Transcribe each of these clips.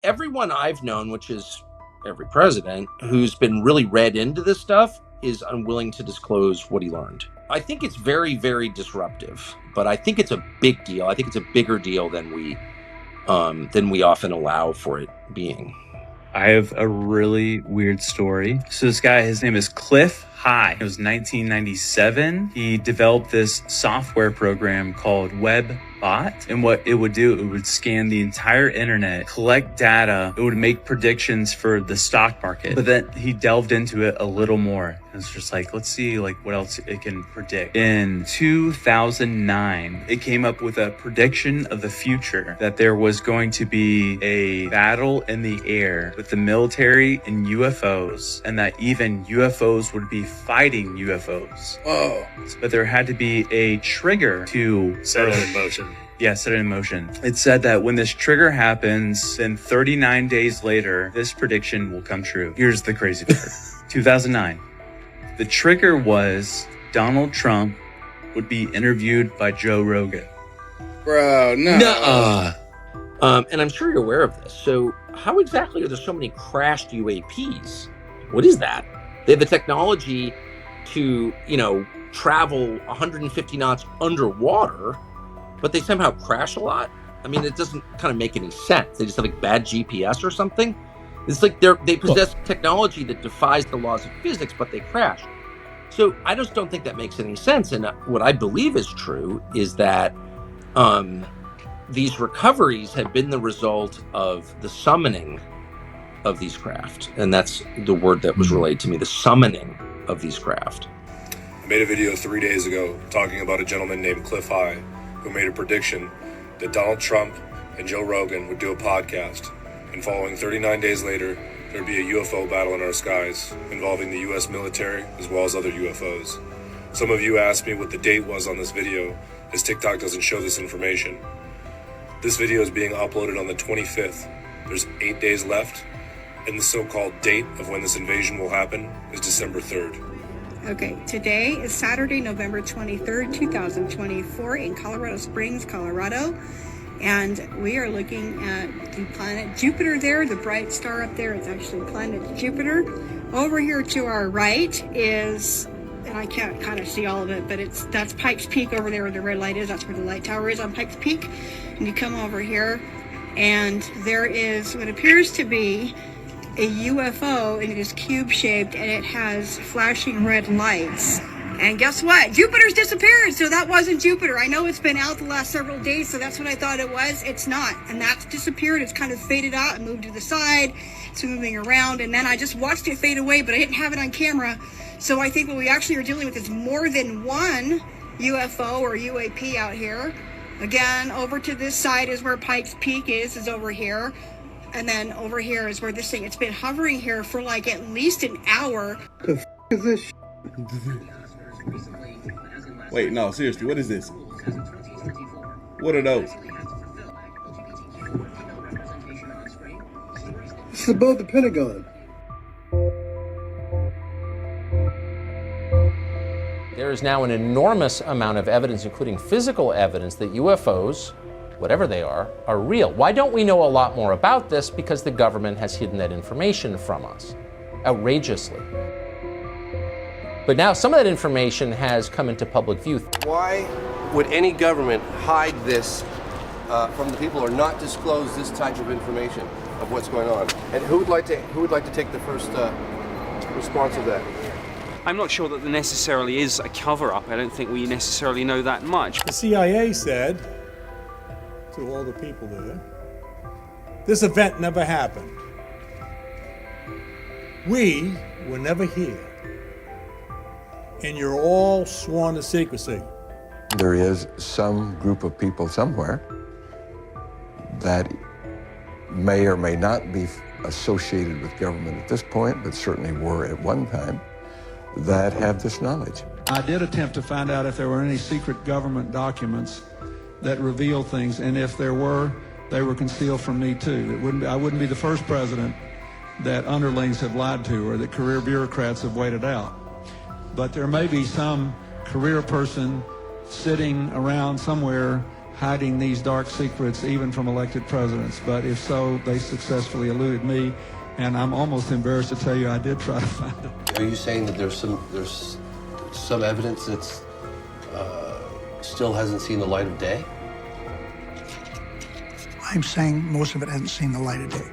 everyone I've known, which is every president who's been really read into this stuff, is unwilling to disclose what he learned. I think it's very, very disruptive, but I think it's a big deal. I think it's a bigger deal than we often allow for it being. I have a really weird story. So this guy, his name is Cliff High. It was 1997. He developed this software program called WebBot. And what it would do, it would scan the entire internet, collect data. It would make predictions for the stock market. But then he delved into it a little more. It's just like, let's see like what else it can predict. In 2009, it came up with a prediction of the future that there was going to be a battle in the air with the military and UFOs, and that even UFOs would be fighting UFOs. Whoa. But there had to be a trigger to Set it in motion. Yeah, set it in motion. It said that when this trigger happens, then 39 days later, this prediction will come true. Here's the crazy part. 2009. The trigger was Donald Trump would be interviewed by Joe Rogan. Bro, no. Nuh-uh. And I'm sure you're aware of this. So how exactly are there so many crashed UAPs? What is that? They have the technology to, travel 150 knots underwater, but they somehow crash a lot? I mean, it doesn't kind of make any sense. They just have like bad GPS or something. It's like they possess technology that defies the laws of physics, but they crash. So I just don't think that makes any sense. And what I believe is true is that these recoveries have been the result of the summoning of these craft. And that's the word that was relayed to me, the summoning of these craft. I made a video 3 days ago talking about a gentleman named Cliff High who made a prediction that Donald Trump and Joe Rogan would do a podcast. And following 39 days later, there'd be a UFO battle in our skies involving the U.S. military as well as other UFOs. Some of you asked me what the date was on this video, as TikTok doesn't show this information. This video is being uploaded on the 25th. There's 8 days left, and the so-called date of when this invasion will happen is December 3rd. Okay, today is Saturday, November 23rd, 2024 in Colorado Springs, Colorado. And we are looking at the planet Jupiter there, the bright star up there. It's actually planet Jupiter. Over here to our right is, and I can't kind of see all of it, but that's Pikes Peak over there where the red light is. That's where the light tower is on Pikes Peak. And you come over here, and there is what appears to be a UFO, and it is cube-shaped, and it has flashing red lights. And guess what? Jupiter's disappeared, so that wasn't Jupiter. I know it's been out the last several days, so that's what I thought it was. It's not. And that's disappeared. It's kind of faded out and moved to the side. It's moving around. And then I just watched it fade away, but I didn't have it on camera. So I think what we actually are dealing with is more than one UFO or UAP out here. Again, over to this side is where Pikes Peak is over here. And then over here is where this thing, it's been hovering here for like at least an hour. The is this Wait, no, seriously, what is this? What are those? It's above the Pentagon. There is now an enormous amount of evidence, including physical evidence, that UFOs, whatever they are real. Why don't we know a lot more about this? Because the government has hidden that information from us, outrageously. But now some of that information has come into public view. Why would any government hide this from the people or not disclose this type of information of what's going on? And who would like to take the first response of that? I'm not sure that there necessarily is a cover-up. I don't think we necessarily know that much. The CIA said to all the people there, this event never happened. We were never here. And you're all sworn to secrecy. There is some group of people somewhere that may or may not be associated with government at this point, but certainly were at one time, that have this knowledge. I did attempt to find out if there were any secret government documents that reveal things, and if there were, they were concealed from me too. I wouldn't be the first president that underlings have lied to or that career bureaucrats have waited out. But there may be some career person sitting around somewhere hiding these dark secrets even from elected presidents. But if so, they successfully eluded me, and I'm almost embarrassed to tell you I did try to find it. Are you saying that there's some evidence that's still hasn't seen the light of day? I'm saying most of it hasn't seen the light of day.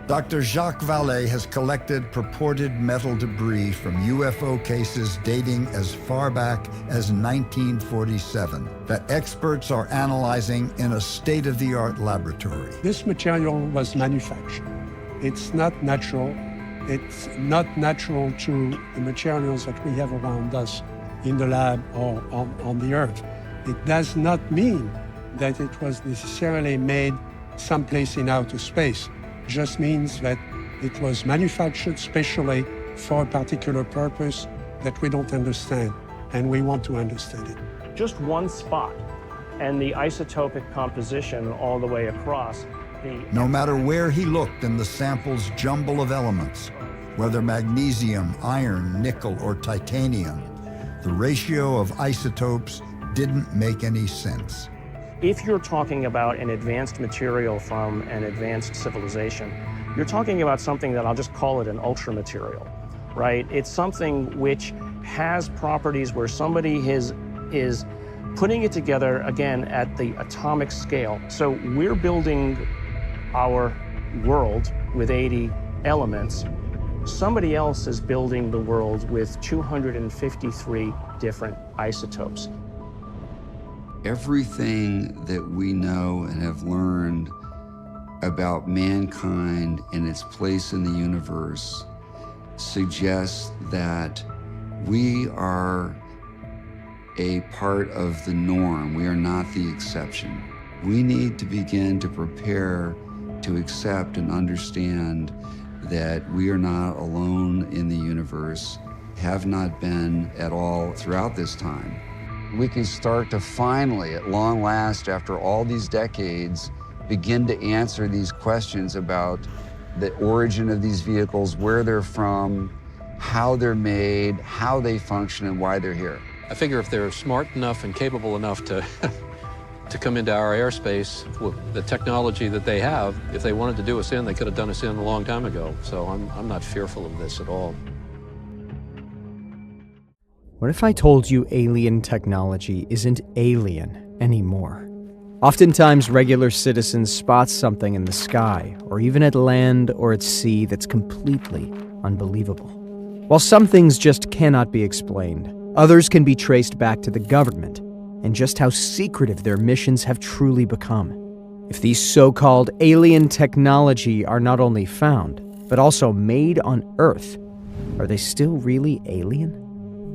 Dr. Jacques Vallée has collected purported metal debris from UFO cases dating as far back as 1947 that experts are analyzing in a state-of-the-art laboratory. This material was manufactured. It's not natural. It's not natural to the materials that we have around us in the lab or on the Earth. It does not mean that it was necessarily made someplace in outer space. It just means that it was manufactured specially for a particular purpose that we don't understand, and we want to understand it. Just one spot, and the isotopic composition all the way across. No matter where he looked in the sample's jumble of elements, whether magnesium, iron, nickel, or titanium, the ratio of isotopes didn't make any sense. If you're talking about an advanced material from an advanced civilization, you're talking about something that I'll just call it an ultra material, right? It's something which has properties where somebody is putting it together, again, at the atomic scale. So we're building our world with 80 elements. Somebody else is building the world with 253 different isotopes. Everything that we know and have learned about mankind and its place in the universe suggests that we are a part of the norm. We are not the exception. We need to begin to prepare to accept and understand that we are not alone in the universe, have not been at all throughout this time. We can start to finally, at long last, after all these decades, begin to answer these questions about the origin of these vehicles, where they're from, how they're made, how they function, and why they're here. I figure if they're smart enough and capable enough to come into our airspace with the technology that they have, if they wanted to do us in, they could have done us in a long time ago. So I'm not fearful of this at all. What if I told you alien technology isn't alien anymore? Oftentimes, regular citizens spot something in the sky, or even at land or at sea, that's completely unbelievable. While some things just cannot be explained, others can be traced back to the government and just how secretive their missions have truly become. If these so-called alien technology are not only found, but also made on Earth, are they still really alien?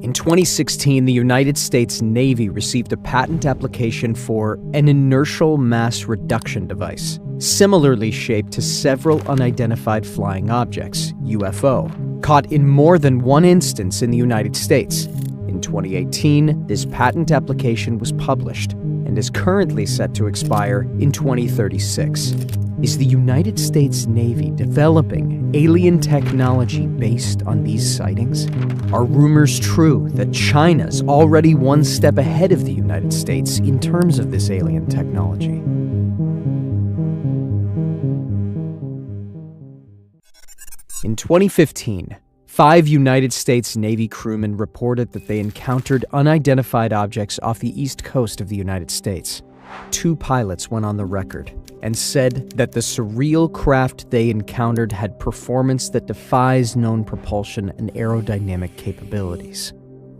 In 2016, the United States Navy received a patent application for an inertial mass reduction device, similarly shaped to several unidentified flying objects, UFO, caught in more than one instance in the United States. In 2018, this patent application was published and is currently set to expire in 2036. Is the United States Navy developing alien technology based on these sightings? Are rumors true that China's already one step ahead of the United States in terms of this alien technology? In 2015, 5 United States Navy crewmen reported that they encountered unidentified objects off the east coast of the United States. 2 pilots went on the record and said that the surreal craft they encountered had performance that defies known propulsion and aerodynamic capabilities.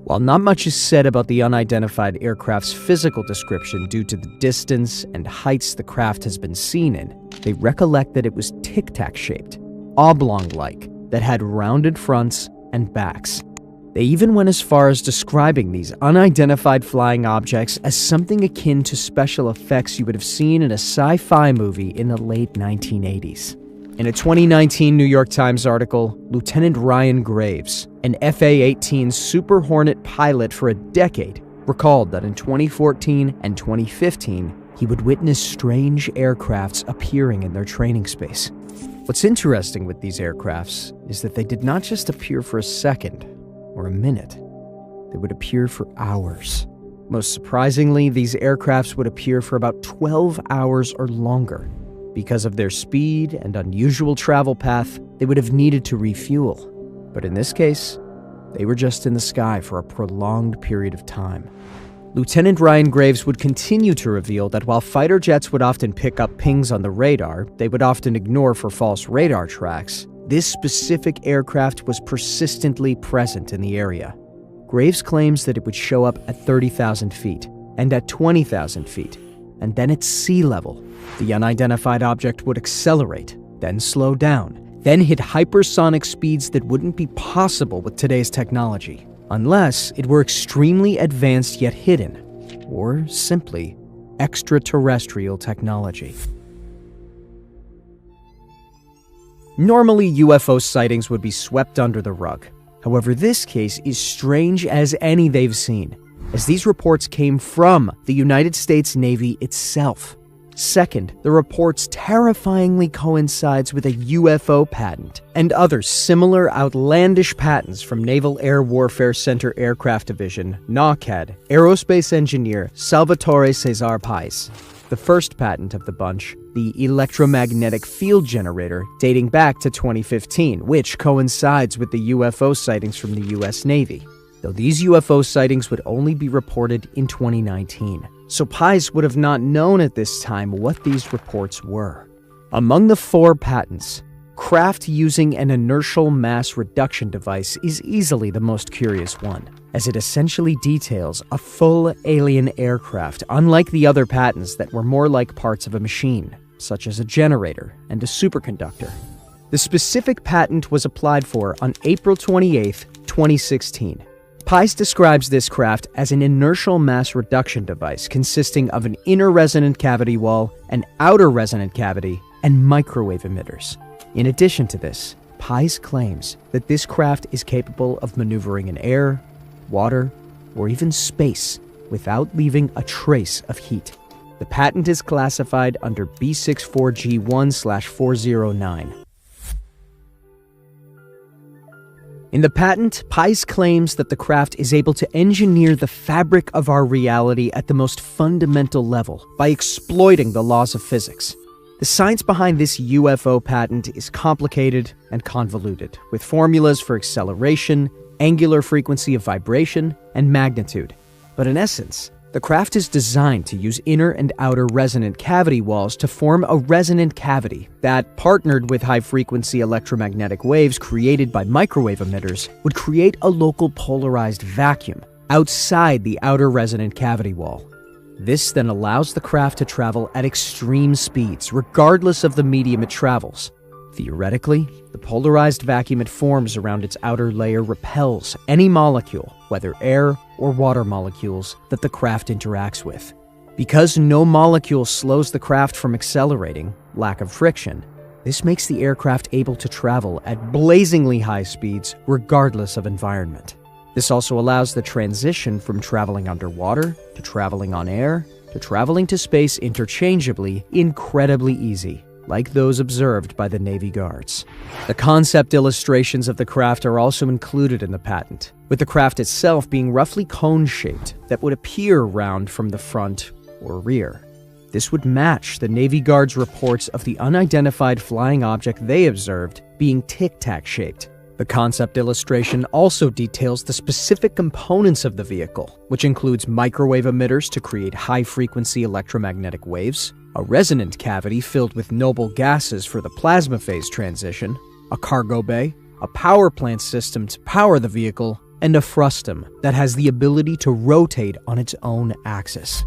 While not much is said about the unidentified aircraft's physical description due to the distance and heights the craft has been seen in, they recollect that it was tic-tac-shaped, oblong-like, that had rounded fronts and backs. They even went as far as describing these unidentified flying objects as something akin to special effects you would have seen in a sci-fi movie in the late 1980s. In a 2019 New York Times article, Lieutenant Ryan Graves, an FA-18 Super Hornet pilot for a decade, recalled that in 2014 and 2015, he would witness strange aircrafts appearing in their training space. What's interesting with these aircrafts is that they did not just appear for a second or a minute. They would appear for hours. Most surprisingly, these aircrafts would appear for about 12 hours or longer. Because of their speed and unusual travel path, they would have needed to refuel. But in this case, they were just in the sky for a prolonged period of time. Lieutenant Ryan Graves would continue to reveal that while fighter jets would often pick up pings on the radar, they would often ignore for false radar tracks. This specific aircraft was persistently present in the area. Graves claims that it would show up at 30,000 feet, and at 20,000 feet, and then at sea level. The unidentified object would accelerate, then slow down, then hit hypersonic speeds that wouldn't be possible with today's technology, unless it were extremely advanced yet hidden, or simply extraterrestrial technology. Normally, UFO sightings would be swept under the rug. However, this case is strange as any they've seen, as these reports came from the United States Navy itself. Second, the reports terrifyingly coincides with a UFO patent and other similar outlandish patents from Naval Air Warfare Center Aircraft Division, NAWCAD, aerospace engineer Salvatore Cesar Pais. The first patent of the bunch, the electromagnetic field generator, dating back to 2015, which coincides with the UFO sightings from the US Navy, though these UFO sightings would only be reported in 2019. So Pais would have not known at this time what these reports were. Among the 4 patents, craft using an inertial mass reduction device is easily the most curious one, as it essentially details a full alien aircraft, unlike the other patents that were more like parts of a machine, such as a generator and a superconductor. The specific patent was applied for on April 28, 2016. Pais describes this craft as an inertial mass reduction device consisting of an inner resonant cavity wall, an outer resonant cavity, and microwave emitters. In addition to this, Pais claims that this craft is capable of maneuvering in air, water, or even space without leaving a trace of heat. The patent is classified under B64G1/409. In the patent, Pais claims that the craft is able to engineer the fabric of our reality at the most fundamental level by exploiting the laws of physics. The science behind this UFO patent is complicated and convoluted, with formulas for acceleration, angular frequency of vibration, and magnitude. But in essence, the craft is designed to use inner and outer resonant cavity walls to form a resonant cavity that, partnered with high-frequency electromagnetic waves created by microwave emitters, would create a local polarized vacuum outside the outer resonant cavity wall. This then allows the craft to travel at extreme speeds, regardless of the medium it travels. Theoretically, the polarized vacuum it forms around its outer layer repels any molecule, whether air or water molecules, that the craft interacts with. Because no molecule slows the craft from accelerating, lack of friction, this makes the aircraft able to travel at blazingly high speeds regardless of environment. This also allows the transition from traveling underwater to traveling on air to traveling to space interchangeably incredibly easy, like those observed by the Navy guards. The concept illustrations of the craft are also included in the patent, with the craft itself being roughly cone-shaped that would appear round from the front or rear. This would match the Navy guards' reports of the unidentified flying object they observed being tic-tac shaped. The concept illustration also details the specific components of the vehicle, which includes microwave emitters to create high-frequency electromagnetic waves, a resonant cavity filled with noble gases for the plasma phase transition, a cargo bay, a power plant system to power the vehicle, and a frustum that has the ability to rotate on its own axis.